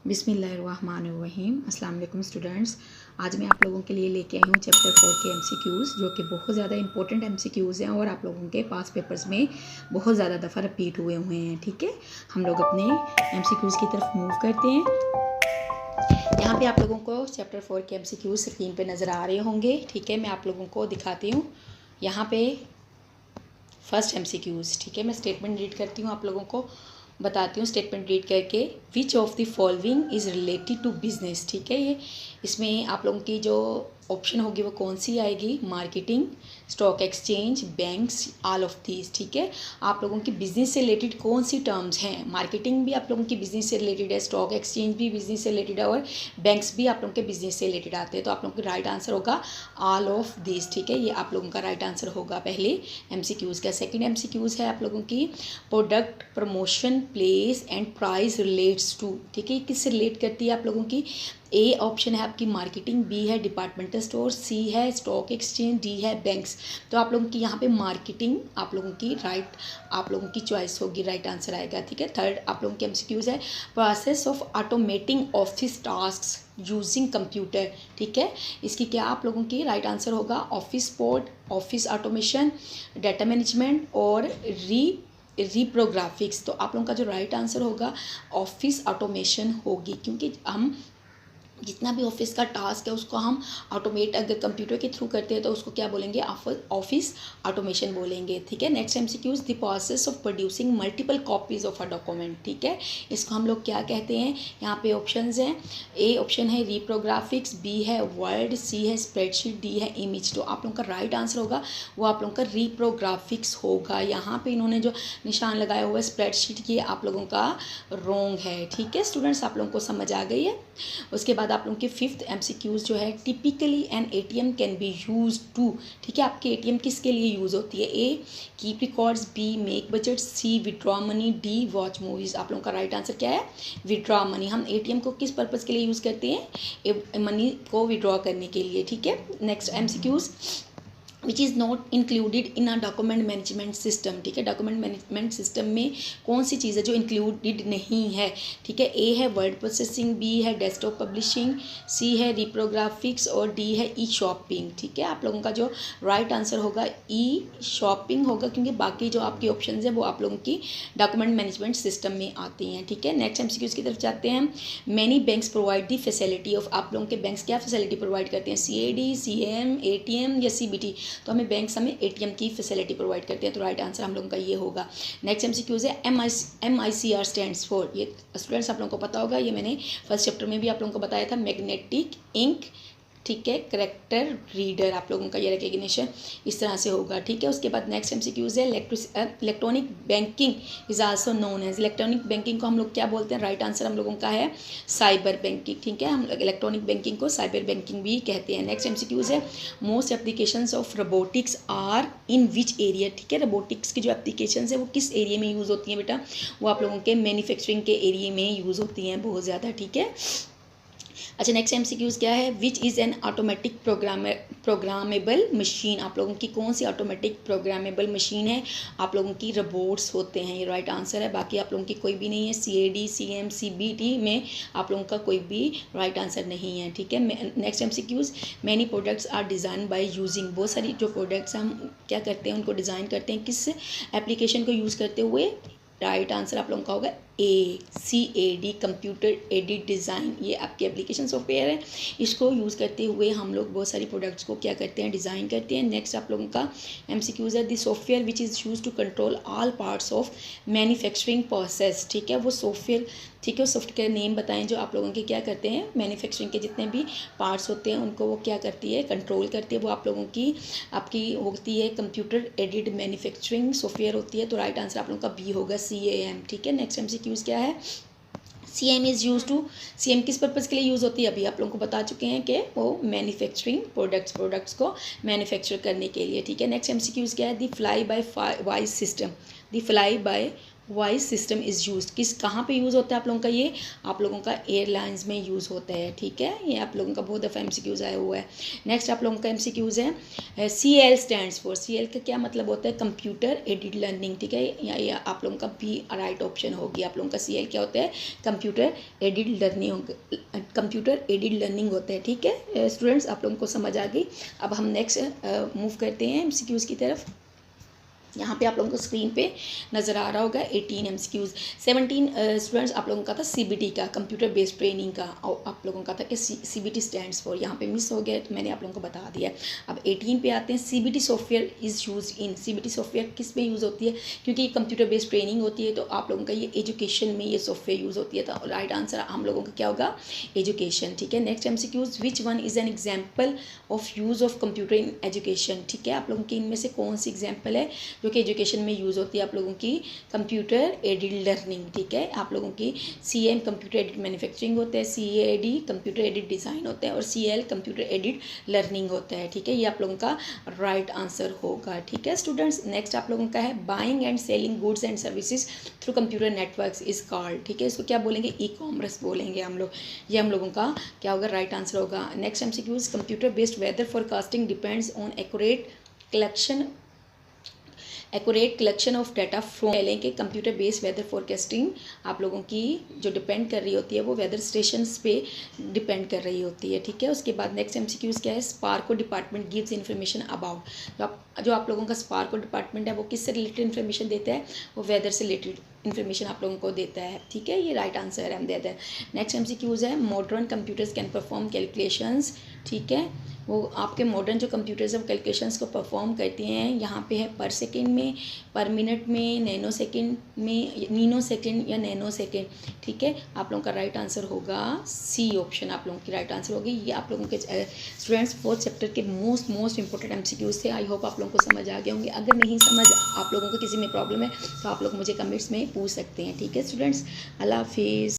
बिस्मिल्लाहिर्रहमानिर्रहीम। अस्सलाम वालेकुम स्टूडेंट्स। आज मैं आप लोगों के लिए लेके आई हूँ चैप्टर 4 के एमसीक्यूज़, जो कि बहुत ज़्यादा इंपॉर्टेंट एमसीक्यूज़ हैं और आप लोगों के पास पेपर्स में बहुत ज़्यादा दफ़ा रिपीट हुए हैं। ठीक है, हम लोग अपने एमसीक्यूज़ की तरफ मूव करते हैं। यहाँ पे आप लोगों को चैप्टर 4 के एमसीक्यूज़ स्क्रीन पे नज़र आ रहे होंगे। ठीक है, मैं आप लोगों को दिखाती हूँ। यहाँ पे फर्स्ट एमसीक्यूज़, ठीक है, मैं स्टेटमेंट रीड करती हूँ, आप लोगों को बताती हूँ स्टेटमेंट रीड करके। Which of the following is related to business. ठीक है, ये इसमें आप लोगों की जो ऑप्शन होगी वो कौन सी आएगी? Marketing, stock exchange, banks, all of these. ठीक है, आप लोगों की बिजनेस से रिलेटेड कौन सी टर्म्स हैं? मार्केटिंग भी आप लोगों की बिजनेस से रिलेटेड है, स्टॉक एक्सचेंज भी बिजनेस से रिलेटेड है और बैंक्स भी आप लोगों के बिजनेस से रिलेटेड आते हैं। तो आप लोगों का राइट आंसर होगा ऑल ऑफ दीज। ठीक है, ये आप लोगों का राइट आंसर होगा पहले एमसीक्यूज़ का। सेकंड एमसीक्यूज़ है आप लोगों की product promotion place and price relates to. ठीक है, किससे रिलेट करती है आप लोगों की? ए ऑप्शन है आपकी मार्केटिंग, बी है डिपार्टमेंटल स्टोर, सी है स्टॉक एक्सचेंज, डी है बैंक्स। तो आप लोगों की यहाँ पे मार्केटिंग आप लोगों की राइट, आप लोगों की चॉइस होगी, राइट आंसर आएगा। ठीक है, थर्ड आप लोगों के एमसीक्यूज है process of automating office task using computer. ठीक है, इसकी क्या आप लोगों की राइट आंसर होगा? Office board, office automation, data management और रिप्रोग्राफिक्स। तो आप लोगों का जो राइट आंसर होगा ऑफिस ऑटोमेशन होगी, क्योंकि हम जितना भी ऑफिस का टास्क है उसको हम ऑटोमेट अगर कंप्यूटर के थ्रू करते हैं तो उसको क्या बोलेंगे? ऑफिस ऑटोमेशन बोलेंगे। ठीक है, next MCQs the process of producing multiple copies of a document. ठीक है, इसको हम लोग क्या कहते हैं? यहाँ पे ऑप्शंस हैं। ए ऑप्शन है रिप्रोग्राफिक्स, बी है वर्ड, सी है स्प्रेडशीट, डी है इमेज। तो आप लोगों का राइट आंसर होगा वो आप लोगों का रिप्रोग्राफिक्स होगा। यहाँ पे इन्होंने जो निशान लगाया हुआ है स्प्रेडशीट, ये आप लोगों का रॉन्ग है। ठीक है स्टूडेंट्स, आप लोगों को समझ आ गई है। उसके बाद आप लोगों के फिफ्थ एमसीक्यूज जो है typically an ATM can be use to. ठीक है, आपके एटीएम किसके लिए यूज़ होती है? A keep records, B make budget, C withdraw money, D watch movies. आप लोगों का राइट आंसर क्या है? Withdraw money. हम एटीएम को किस पर्पज़ के लिए यूज़ करते हैं? मनी को विड्रॉ करने के लिए। ठीक है, next MCQs which is not included in a document management system. ठीक है, डॉक्यूमेंट मैनेजमेंट सिस्टम में कौन सी चीज़ है जो इंक्लूडेड नहीं है? ठीक है, ए है वर्ड प्रोसेसिंग, बी है डेस्कटॉप पब्लिशिंग, सी है रिप्रोग्राफिक्स और डी है ई शॉपिंग। ठीक है, आप लोगों का जो राइट आंसर होगा ई शॉपिंग होगा, क्योंकि बाकी जो आपके ऑप्शन है वो आप लोगों की डॉक्यूमेंट मैनेजमेंट सिस्टम में आती हैं। ठीक है, नेक्स्ट एमसीक्यूज की तरफ जाते हैं। Many banks provide the facility of. आप लोगों के बैंक्स क्या फैसिलिटी प्रोवाइड करते हैं? CAD, CM, ATM या CBT। तो हमें बैंक्स हमें एटीएम की फैसिलिटी प्रोवाइड करते हैं। तो राइट आंसर हम लोगों का ये होगा। नेक्स्ट एमसीक्यूज है MICR स्टैंड्स फॉर। ये स्टूडेंट्स आप लोगों को पता होगा, ये मैंने फर्स्ट चैप्टर में भी आप लोगों को बताया था। मैग्नेटिक इंक, ठीक है, करेक्टर रीडर। आप लोगों का ये रिकग्निशन इस तरह से होगा। ठीक है, उसके बाद नेक्स्ट एमसीक्यूज है electronic banking is also known as. Electronic banking को हम लोग क्या बोलते हैं? राइट आंसर हम लोगों का है साइबर बैंकिंग। ठीक है, हम लोग इलेक्ट्रॉनिक बैंकिंग को साइबर बैंकिंग भी कहते हैं। नेक्स्ट एमसीक्यूज है most applications of robotics are in which area. ठीक है, रोबोटिक्स की जो एप्लीकेशन है वो किस एरिया में यूज़ होती हैं बेटा? वो आप लोगों के मैन्युफैक्चरिंग के एरिया में यूज़ होती हैं बहुत ज़्यादा। ठीक है, अच्छा नेक्स्ट एमसीक्यूज क्या है? Which is an automatic programmable machine. आप लोगों की कौन सी ऑटोमेटिक प्रोग्रामेबल मशीन है? आप लोगों की रोबोट्स होते हैं, ये राइट आंसर है। बाकी आप लोगों की कोई भी नहीं है। CAD, CM, CBT में आप लोगों का कोई भी राइट आंसर नहीं है। ठीक है, next MCQs many products are design by using. बहुत सारी जो प्रोडक्ट्स हम क्या करते हैं उनको डिज़ाइन करते हैं किस एप्लीकेशन को यूज़ करते हुए? राइट आंसर आप लोगों का होगा CAD, कंप्यूटर एडिड डिज़ाइन। ये आपकी एप्लीकेशन सॉफ्टवेयर है, इसको यूज़ करते हुए हम लोग बहुत सारी प्रोडक्ट्स को क्या करते हैं? डिज़ाइन करते हैं। नेक्स्ट आप लोगों का एमसीक्यूज है the software which is use to control all parts of manufacturing process. ठीक है, वो सॉफ्टवेयर, ठीक है, सॉफ्टवेयर नेम बताएं जो आप लोगों के क्या करते हैं? मैन्युफैक्चरिंग के जितने भी पार्ट्स होते हैं उनको वो क्या करती है? कंट्रोल करती है। वो आप लोगों की आपकी होती है कंप्यूटर एडिड मैन्युफैक्चरिंग सॉफ्टवेयर होती है। तो राइट आंसर आप लोगों का बी होगा CAM। ठीक है, नेक्स्ट एमसीक्यूज क्या है? CM is use to. CM किस पर्पज़ के लिए यूज़ होती है? अभी आप लोगों को बता चुके हैं कि वो मैन्युफैक्चरिंग प्रोडक्ट्स को मैन्युफैक्चर करने के लिए। ठीक है, नेक्स्ट एमसीक्यूज क्या है? The fly bye wise system. The fly bye voice system is use, किस कहाँ पे यूज़ होता है आप लोगों का, ये आप लोगों का एयरलाइंस में यूज़ होता है, ठीक है। ये आप लोगों का बहुत दफ़ा MCQs आया हुआ है। नेक्स्ट आप लोगों का MCQs है CL स्टैंड्स फॉर, CL का क्या मतलब होता है, कंप्यूटर एडेड लर्निंग, ठीक है। या आप लोगों का भी राइट ऑप्शन होगी। आप लोगों का CL क्या होता है, computer aided learning, computer aided learning होता है, ठीक है। स्टूडेंट्स आप लोगों को समझ आ गई। अब हम नेक्स्ट मूव करते हैं MCQs की तरफ। यहाँ पे आप लोगों को स्क्रीन पे नज़र आ रहा होगा 18 MCQs। 17 स्टूडेंट्स आप लोगों का था CBT का, कंप्यूटर बेस्ड ट्रेनिंग का, और आप लोगों का था कि CBT स्टैंड्स फॉर, यहाँ पे मिस हो गया तो मैंने आप लोगों को बता दिया। अब 18 पे आते हैं। CBT software is use in, CBT software किस में यूज़ होती है, क्योंकि ये कंप्यूटर बेस्ड ट्रेनिंग होती है तो आप लोगों का ये एजुकेशन में ये सॉफ्टवेयर यूज़ होती है। तो राइट आंसर हम लोगों का क्या होगा, एजुकेशन, ठीक है। Next MCQs, which one is an example of use of computer in education, ठीक है। आप लोगों की इनमें से कौन सी एग्जाम्पल है जो कि एजुकेशन में यूज़ होती है, आप लोगों की कंप्यूटर एडेड लर्निंग, ठीक है। आप लोगों की CM कंप्यूटर एडेड मैन्युफैक्चरिंग होता है, CAD कंप्यूटर एडेड डिज़ाइन होता है, और CL कंप्यूटर एडेड लर्निंग होता है, ठीक है। ये आप लोगों का राइट आंसर होगा, ठीक है स्टूडेंट्स। नेक्स्ट आप लोगों का है buying and selling goods and services through computer networks is called, ठीक है। इसको क्या बोलेंगे, ई-कॉमर्स बोलेंगे हम लोग। ये हम लोगों का क्या होगा, राइट आंसर होगा। Next MCQs, computer based weather forecasting depends on accurate collection of data from, लेंगे कंप्यूटर बेस्ड वेदर फोरकास्टिंग आप लोगों की जो डिपेंड कर रही होती है वो वेदर स्टेशंस पे डिपेंड कर रही होती है, ठीक है। उसके बाद नेक्स्ट MCQs क्या है, Sparco department gives information about, जो आप लोगों का स्पार्को डिपार्टमेंट है वो किससे रिलेटेड इन्फॉर्मेशन देता है, वो वेदर से रिलेटेड इन्फॉर्मेशन आप लोगों को देता है, ठीक है। ये राइट आंसर है, हम देते हैं। नेक्स्ट MCQs है modern computers can perform calculations, ठीक है। वो आपके मॉडर्न जो कंप्यूटर्स हैं कैलकुलेशंस को परफॉर्म करती हैं। यहाँ पे है पर सेकेंड में, पर मिनट में, नैनो सेकेंड में, नीनो सेकेंड या नैनो सेकेंड, ठीक है। आप लोगों का राइट आंसर होगा C ऑप्शन, आप लोगों की राइट आंसर होगी। ये आप लोगों के स्टूडेंट्स 4th चैप्टर के मोस्ट इंपॉर्टेंट MCQs थे। आई होप आप लोगों को समझ आ गए होंगे। अगर नहीं समझ आप लोगों को किसी में प्रॉब्लम है तो आप लोग मुझे कमेंट्स में पूछ सकते हैं, ठीक है स्टूडेंट्स। अल्लाह हाफिज़।